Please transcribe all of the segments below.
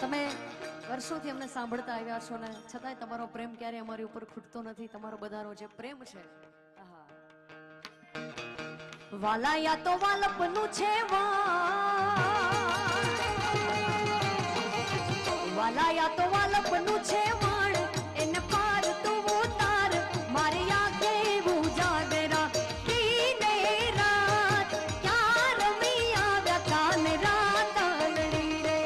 તમે વર્ષોથી અમને સાંભળતા આવ્યા છો ને છતાંય તમારો પ્રેમ ક્યારે અમારી ઉપર ખૂટતો નથી. તમારો બધાનો જે પ્રેમ છે, વાલા યા તો વાલપનું છે વાલા યા તો વાલપનું છે વાણ એને પાર તું ઉતાર મારી આંખે ઉજાગરા દીને રાત ક્યાં રમી આવ્યા કાન રાત આંગળી રે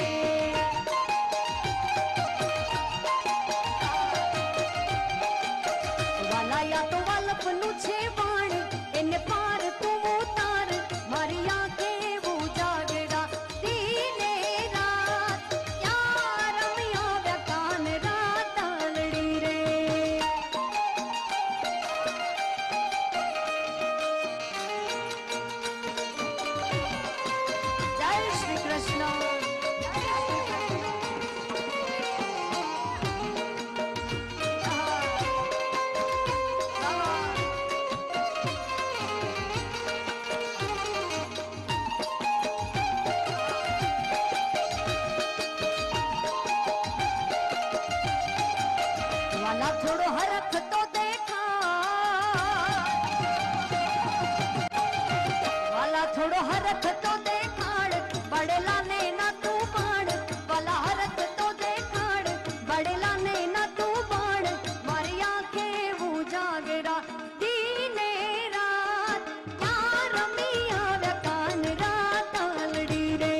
વાલા યા તો વાલપનું છે વાણ એને પાર તું ઉતાર મારી આંખે ઉજાગરા દીને રાત ક્યાં રમી આવ્યા કાન રાત આંગળી રે. જય શ્રી કૃષ્ણ. વાલા થોડો હરખ તો દેખા વાલા થોડો હરખ તો દેખાડ બડેલા ને ના તું બાણ વાલા હરખ તો દેખાડ બડેલા ને ના તું બાણ મારી આંખે ઉજાગરા દીને રાત ક્યાં રમી આવ્યા કાન રાત આંગળી રે.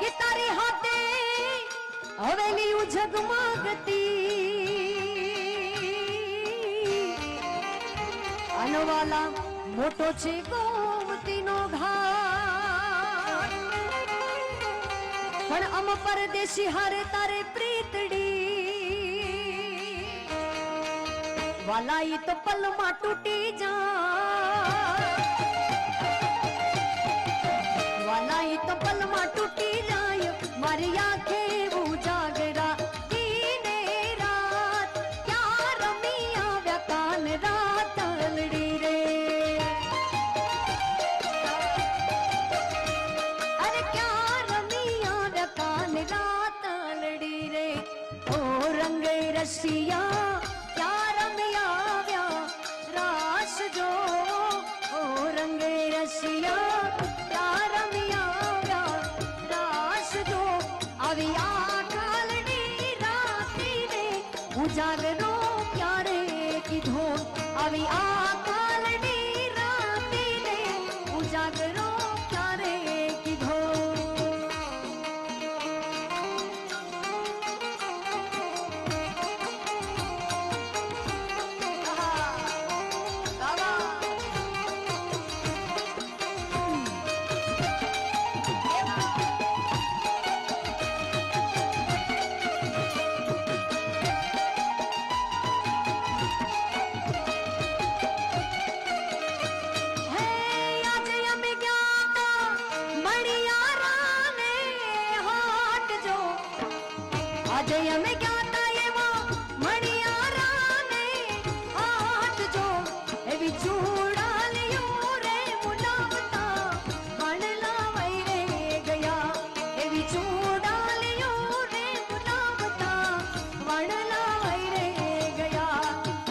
કે તારી હાથે હવેલી જગમગતી અનવાલા મોટો છે ગોમતીનો ઘાટ પણ અમ પરદેશી હારે તારે પ્રીતડી વાલા ઈ તો પલમાં તૂટી જાય વાલા ઈ તો પલમાં તૂટી જાય મારી આંખે ઉજાગરા દીને રાત ક્યાં રમી આવ્યા કાન રાત આંગળી રે. અરે ક્યાં રમી આવ્યા કાન રાત આંગળી રે. ઓ રંગે રસિયા ક્યાં રમી આવ્યા રાસ જો ઓ રંગે રસિયા ક્યાં રમી આવ્યા રાસ જો આવી આ કાલની રાતી રે ઉજાગરો ક્યારે કીધો આવી આ કાલની રાતી રે ઉજાગરો ક્યારે કીધો. હે આજે અમે ગયા તા મણિયારાને હાટ જો આજે અમે ગયા તા એવા મણિયારાને હાટ જો એવી ચૂડાલીઓ રે મુલાવતા વણલા વૈરે ગયા એવી ચૂડાલીઓ રે મુલાવતા વણલા વૈરે ગયા.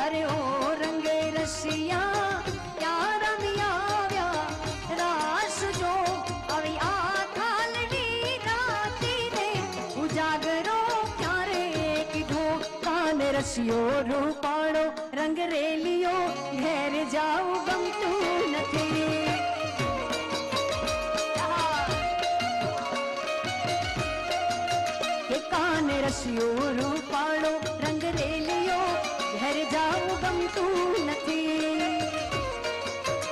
અરે ઓ રંગે રસિયા ક્યાં રમી આવ્યા રાસ જો આવી આ કાલની રાતી રે ઉજાગરો ક્યારે કીધો. કાન રસિયો રૂપાળો રંગ રેલિયો ઘેર જાઉં ગમતું નથી. કે કાન રસિયો રૂપાળો રંગ રેલિયો ઘેર જાઉં ગમતું નથી.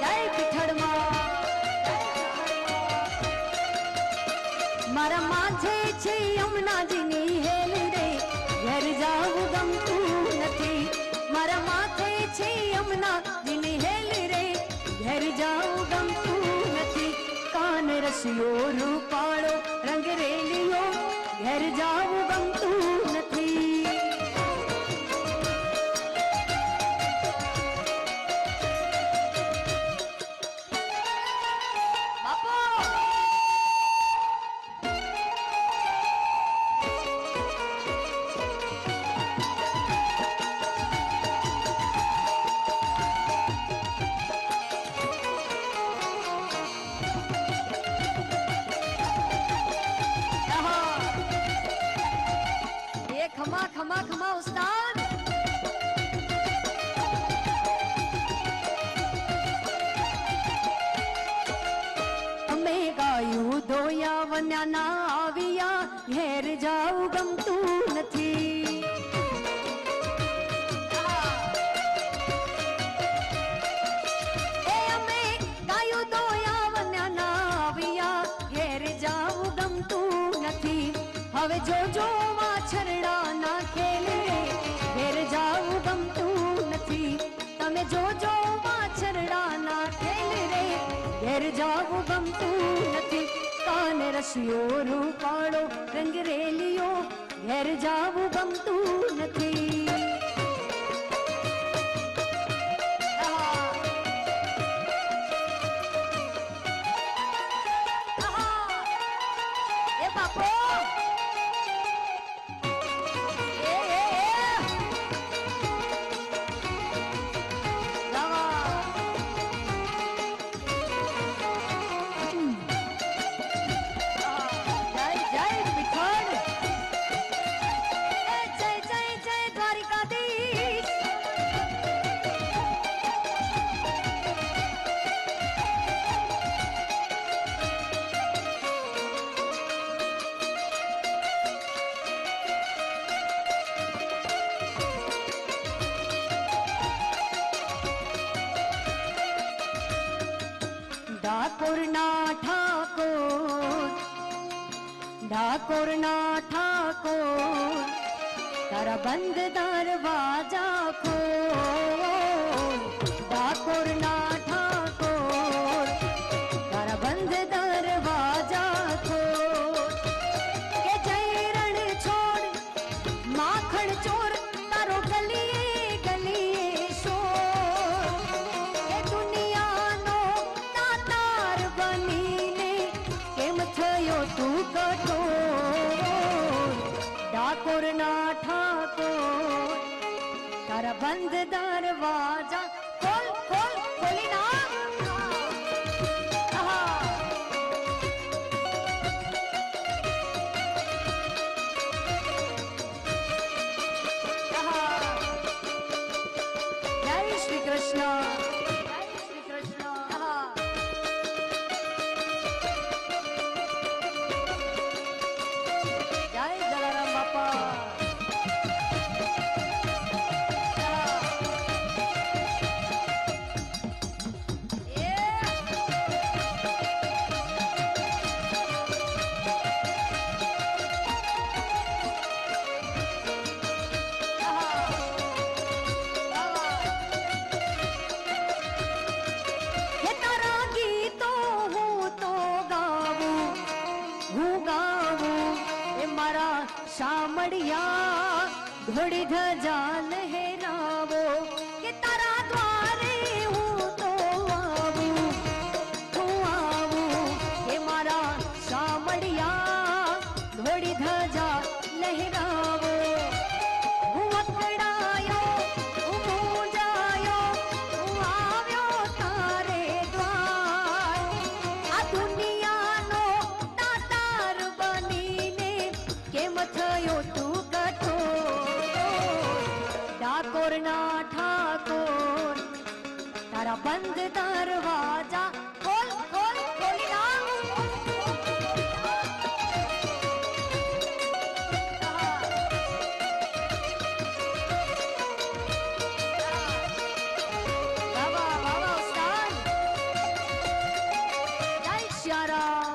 જય પીઠળમાં મારા માથે છે યમુનાજીની હેલ રે ઘેર જાઉં ગમતું નથી. મારા માથે છે યમુનાજીની હેલ રે ઘેર જાઉં ગમતું નથી. કાન રસિયો રૂપાળો રંગ રેલિયો ઘેર જાઉં ગમતું નથી. આવન્યા ના આવ્યા ઘેર જાવું ગમતું નથી. એ અમે ગાયું તો આવન્યા ના આવ્યા ઘેર જાવું ગમતું નથી. હવે જોજો વાછરડા ના ખેલે ઘેર જાવું ગમતું નથી. તમે જોજો વાછરડા ના ખેલે રે ઘેર જાવું ગમતું નથી. કાન રસિયો રૂપાળો રંગ રેલિયો ઘેર જાવું ગમતું નથી. એ બાપો ઠાકોરના ઠાકોર તારા બંધ દરવાજા ખોલ. ઠાકોરના ઠાકોર તારા બંધ દરવાજા ખોલ. કે જય રણ છોડ માખણ ચોર તારો ગલીએ ગલીએ શોર. એ દુનિયાનો તાતાર બનીને કેમ થયો તું કઠોર. ઠાકોરના ઠાકોર તારા બંધ દરવાજા ખોલ ખોલ ખોલી ના. જય શ્રી કૃષ્ણ. જય શ્રી કૃષ્ણ. જય જલારામ બાપા. શામળિયા ઘોડી ધજા લહેરાવો કે તારા દ્વારે હું તો આવું કે મારા શામળિયા ઘોડી ધજા લહેરાવો. હું અકળાયો હું મૂંઝાયો હું આવ્યો તારે દ્વાર. આ દુનિયાનો તાતાર બનીને કેમ થયો તું કઠોર. ઠાકોરના ઠાકોર તારા બંધ દરવાજા ખોલ ખોલ ખોલી ના. વાહ વાહ ઉસ્તાદ. જય શ્યારામ.